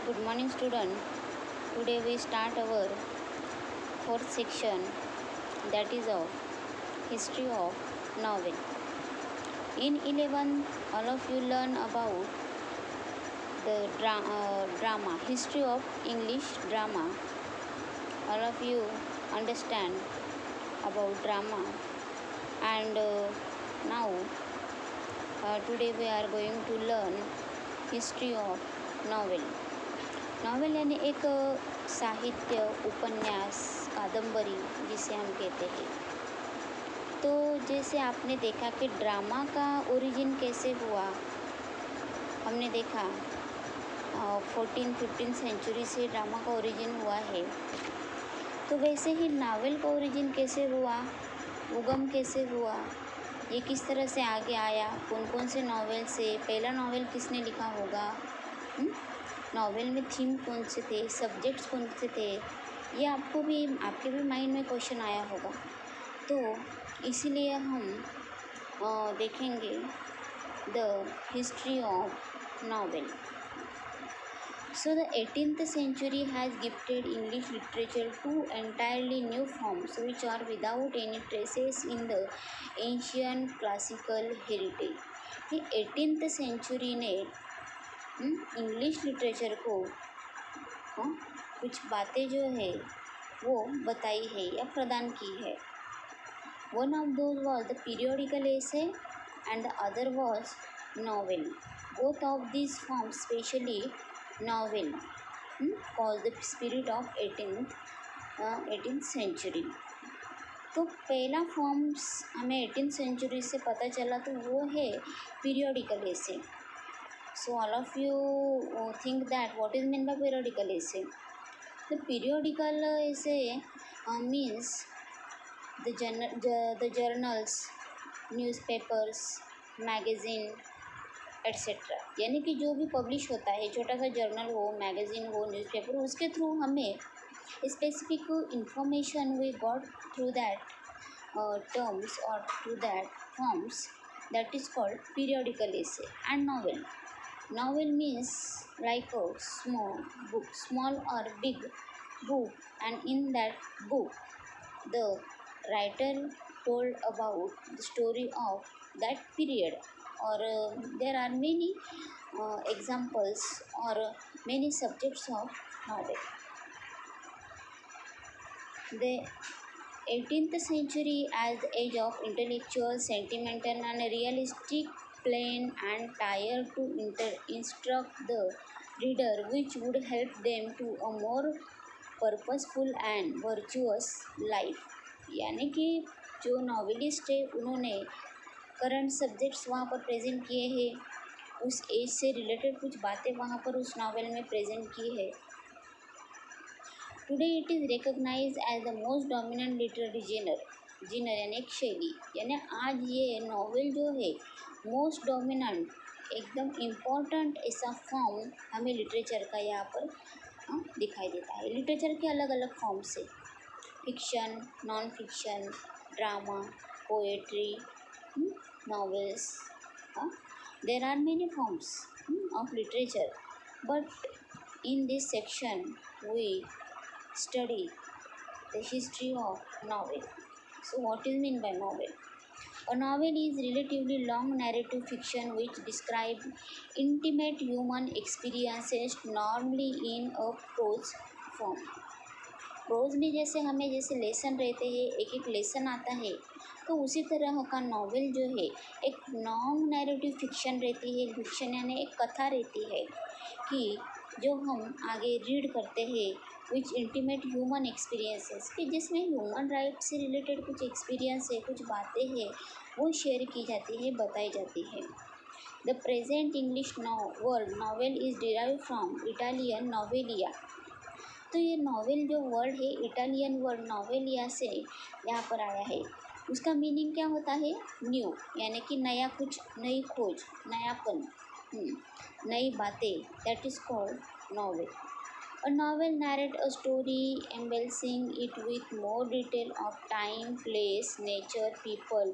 Good morning, student. Today we start our fourth section, that is of history of novel. In 11, all of you learn about the drama, history of English drama. All of you understand about drama, and now today we are going to learn history of novel. Novel यानी एक साहित्य, उपन्यास, कादंबरी जिसे हम कहते हैं। तो जैसे आपने देखा कि ड्रामा का ओरिजिन कैसे हुआ, हमने देखा 14-15 सेंचुरी से ड्रामा का ओरिजिन हुआ है। तो वैसे ही नावल का ओरिजिन कैसे हुआ, उगम कैसे हुआ, ये किस तरह से आगे आया, कौन कौन से नावल से, पहला नावल किसने लिखा होगा, नॉवेल में थीम कौन से थे, सब्जेक्ट्स कौन से थे, ये आपके भी माइंड में क्वेश्चन आया होगा। तो इसीलिए हम देखेंगे the history of novel. So the 18th century has gifted English literature two entirely new forms which are without any traces in the ancient classical heritage। ये 18th सेंचुरी ने इंग्लिश लिटरेचर को कुछ बातें जो है वो बताई है या प्रदान की है। One of those was the periodical essay and the other was novel. Both of this form specially novel cause the spirit of 18th century. तो पहला फॉर्म्स हमें 18th सेंचुरी से पता चला तो वो है periodical essay. So all of you think that what is meant by periodical essay? The periodical essay means the journals, newspapers, magazine, etc. यानी कि जो भी पब्लिश होता है, छोटा सा जर्नल हो, मैगज़ीन हो, न्यूज़पेपर हो, उसके थ्रू हमें specific information we got through that terms or through that forms, that is called periodical essay and novel. Novel means like a small book, small or big book, and in that book the writer told about the story of that period, or there are many examples or many subjects of novel. The 18th century as the age of intellectual, sentimental and realistic, plain and tired to instruct the reader, which would help them to a more purposeful and virtuous life। यानी कि जो novelist है उन्होंने current subjects वहाँ पर present किए हैं, उस एज से रिलेटेड कुछ बातें वहाँ पर उस नावल में प्रेजेंट की है। Today it is recognize as the most dominant literary genre यानी एक शैली, यानी आज ये नॉवेल जो है मोस्ट डोमिनेंट, एकदम इम्पॉर्टेंट ऐसा फॉर्म हमें लिटरेचर का यहाँ पर दिखाई देता है। लिटरेचर के अलग अलग फॉर्म्स है, fiction, non fiction, drama, poetry, novels. There are many forms of literature, but in this section we study the history of novel. So what is meant by novel? A novel is relatively long narrative fiction which describe intimate human experiences normally in a prose form. Prose में जैसे हमें जैसे lesson रहते हैं, एक एक lesson आता है, तो उसी तरह का नॉवेल जो है एक लॉन्ग नैरेटिव फिक्शन रहती है। फिक्शन यानी एक कथा रहती है कि जो हम आगे रीड करते हैं, विच इंटीमेट ह्यूमन एक्सपीरियंसेस, कि जिसमें ह्यूमन राइट से रिलेटेड कुछ एक्सपीरियंस है, कुछ बातें हैं, वो शेयर की जाती है, बताई जाती है। The present English word novel is derive from Italian novella. तो ये नॉवेल जो वर्ड है इटालियन वर्ड नॉवेलिया से यहाँ पर आया है। उसका मीनिंग क्या होता है? न्यू, यानी कि नया, कुछ नई खोज, नयापन, नई बातें, that is called novel. A novel narrates a story, embellishing it with more detail of time, place, nature, people,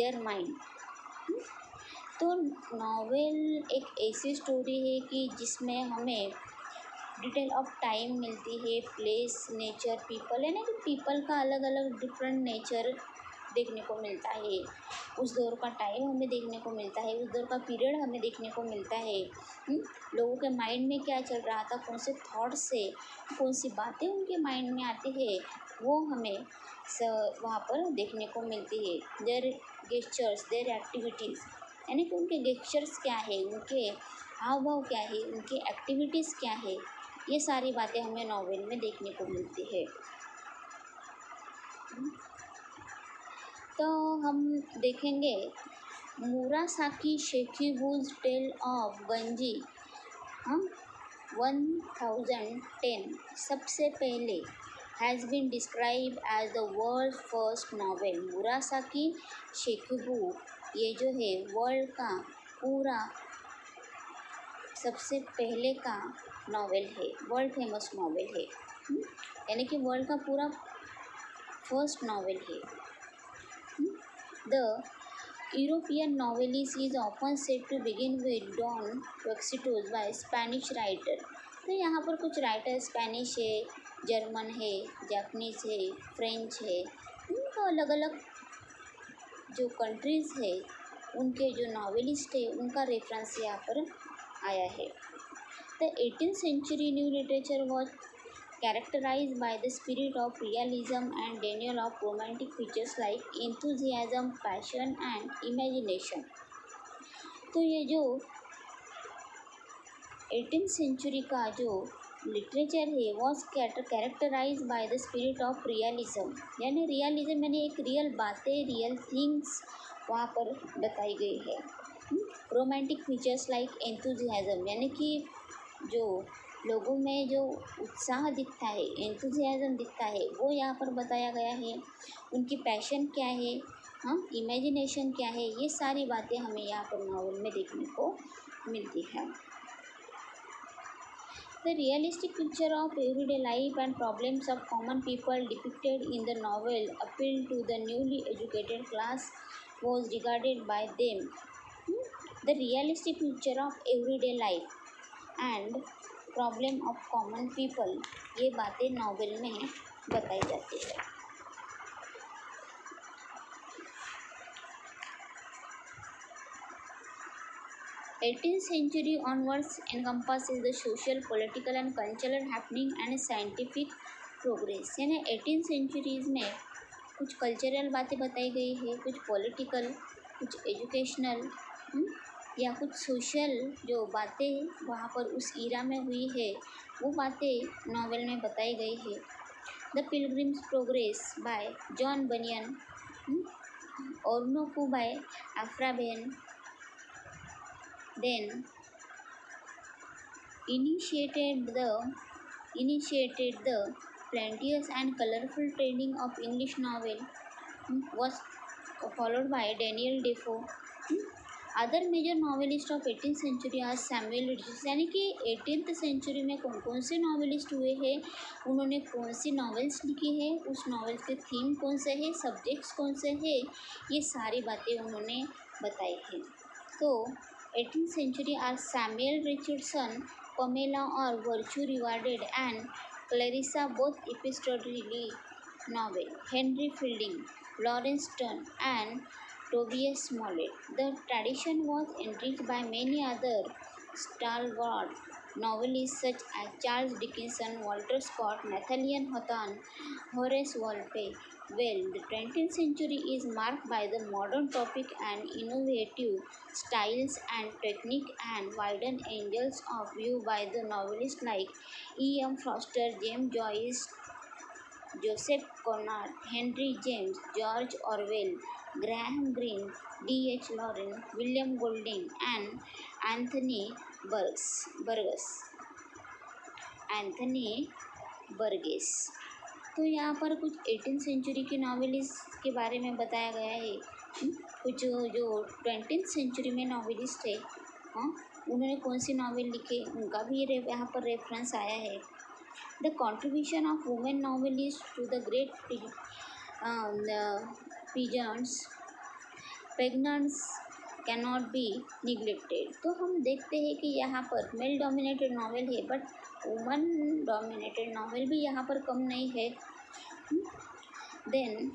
their mind। तो नॉवेल एक ऐसी स्टोरी है कि जिसमें हमें डिटेल ऑफ टाइम मिलती है, प्लेस, नेचर, पीपल, यानी कि पीपल का अलग अलग डिफरेंट नेचर देखने को मिलता है। उस दौर का टाइम हमें देखने को मिलता है, उस दौर का पीरियड हमें देखने को मिलता है। लोगों के माइंड में क्या चल रहा था, कौन से थॉट्स से, कौन सी बातें उनके माइंड में आती है, वो हमें वहाँ पर देखने को मिलती है। देयर गेस्चर्स, देयर एक्टिविटीज़, यानी कि उनके गेस्चर्स क्या है, उनके हाव भाव क्या है, उनकी एक्टिविटीज़ क्या है, ये सारी बातें हमें नॉवेल में देखने को मिलती है। तो हम देखेंगे मुरासाकी शिकिबु's टेल ऑफ गंजी 1010 सबसे पहले has been describe as the world first novel. Murasaki Shikibu ये जो है वर्ल्ड का पूरा सबसे पहले का नावल है, वर्ल्ड फेमस नावल है, यानी कि वर्ल्ड का पूरा फर्स्ट नावल है। The European novelist is often said to begin with Don Quixote by Spanish writer। तो यहाँ पर कुछ राइटर स्पेनिश है, जर्मन है, जापानीज है, फ्रेंच है, उनका अलग अलग जो कंट्रीज़ है उनके जो नॉवेलिस्ट है उनका रेफरेंस यहाँ पर आया है। The 18th century new literature was characterized by the spirit of realism and denial of romantic features like enthusiasm, passion and imagination। तो ये जो 18th सेंचुरी का जो लिटरेचर है was characterize by the spirit of realism, यानी realism यानी एक real बातें, रियल थिंग्स वहाँ पर बताई गई है। रोमांटिक फीचर्स लाइक एंथुजियाज्म, यानी कि जो लोगों में जो उत्साह दिखता है, एंथुजियाज्म दिखता है, वो यहाँ पर बताया गया है। उनकी पैशन क्या है, इमेजिनेशन क्या है, ये सारी बातें हमें यहाँ पर नावल में देखने को मिलती है। The realistic picture of everyday life and problems of common people depicted in the novel appealed to the newly educated class was regarded by them। The realistic picture of everyday life and problem of common people, ये बातें novel में बताई जाती है। Eighteen century onwards encompasses the social, political and cultural happening and scientific progress, यानी 18 centuries में कुछ cultural बातें बताई गई है, कुछ पॉलिटिकल, कुछ एजुकेशनल या कुछ सोशल जो बातें वहाँ पर उस ईरा में हुई है वो बातें नॉवेल में बताई गई है। The Pilgrim's Progress by John Bunyan, Oroonoko by Aphra Behn then initiated the plenteous and colorful trending of English novel was followed by Daniel Defoe। Other major novelist of 18th century आज Samuel Richards, यानी कि 18th century में कौन कौन से novelist हुए हैं, उन्होंने कौन सी नॉवेल्स लिखी है, उस नॉवेल्स के थीम कौन से है, सब्जेक्ट्स कौन से है, ये सारी बातें उन्होंने बताई हैं। तो 18th century are Samuel Richardson, Pamela और Virtue Rewarded and Clarissa both epistolary novel, Henry Fielding, Lawrence Stern and Tobias Smollett। The tradition was enriched by many other stalwart novelists such as Charles Dickens, Walter Scott, Nathaniel Hawthorne, Horace Walpole। Well, the 20th century is marked by the modern topic and innovative styles and technique and widened angles of view by the novelists like E.M. Foster, James Joyce, Joseph Conrad, Henry James, George Orwell, Graham Greene, D.H. Lawrence, William Golding and Anthony Burgess। तो यहाँ पर कुछ 18th century के novelist के बारे में बताया गया है। कुछ जो 20th सेंचुरी में नॉवेलिस्ट है, उन्होंने कौन सी नॉवेल लिखे, उनका भी यहाँ पर रेफरेंस आया है। The contribution of women novelists to the great pageants can not be neglected. तो हम देखते हैं कि यहाँ पर मेल डोमिनेटेड नॉवेल है बट वुमन डोमिनेटेड नॉवेल भी यहाँ पर कम नहीं है। Then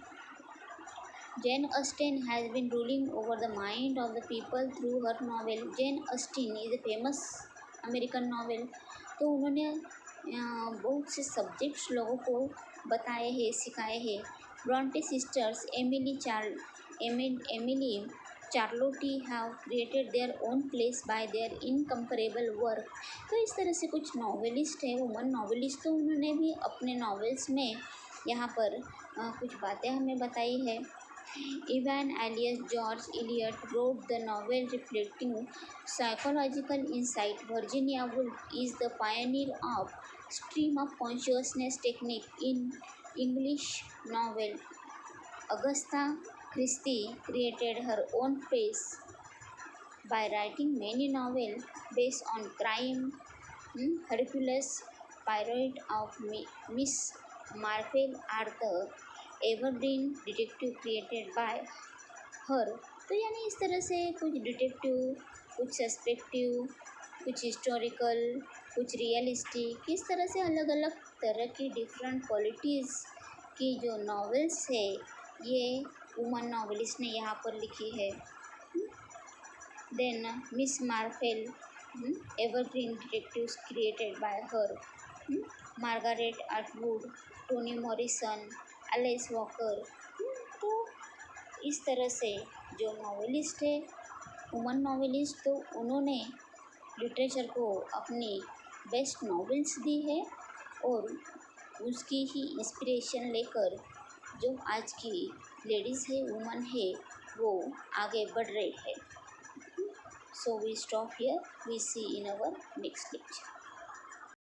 Jane Austen has been ruling over the mind of the people through her novel. Jane Austen is a famous American novel. तो उन्होंने बहुत से सब्जेक्ट्स लोगों को बताए हैं, सिखाए हैं। Bronte sisters Emily Charlotte have created their own place by their incomparable work. तो इस तरह से कुछ नॉवेलिस्ट है, वुमन नॉवेलिस्ट, तो उन्होंने भी अपने नॉवेल्स में यहाँ पर कुछ बातें हमें बताई है। Evan alias George Eliot wrote the novel reflecting psychological insight. Virginia Woolf is the pioneer of stream of consciousness technique in English novel. Agatha Christie created her own pace by writing many novels based on crime. Hercules Poirot of Miss Marple are the evergreen detective created by हर। तो यानी इस तरह से कुछ detective, कुछ सस्पेक्टिव, कुछ historical, कुछ realistic, इस तरह से अलग अलग तरह की डिफरेंट क्वालिटीज़ की जो नॉवेल्स है ये वुमन नॉवेलिस्ट ने यहाँ पर लिखी है। Then Miss Marple evergreen detectives created by her, Margaret Atwood, Toni Morrison, Alice Walker. तो इस तरह से जो नॉवेलिस्ट है, वुमन नॉवेलिस्ट, तो उन्होंने लिटरेचर को अपनी बेस्ट नॉवेल्स दी है और उसकी ही इंस्पिरेशन लेकर जो आज की लेडीज़ है, वुमन है, वो आगे बढ़ रही है। So we stop here, we see in our next lecture.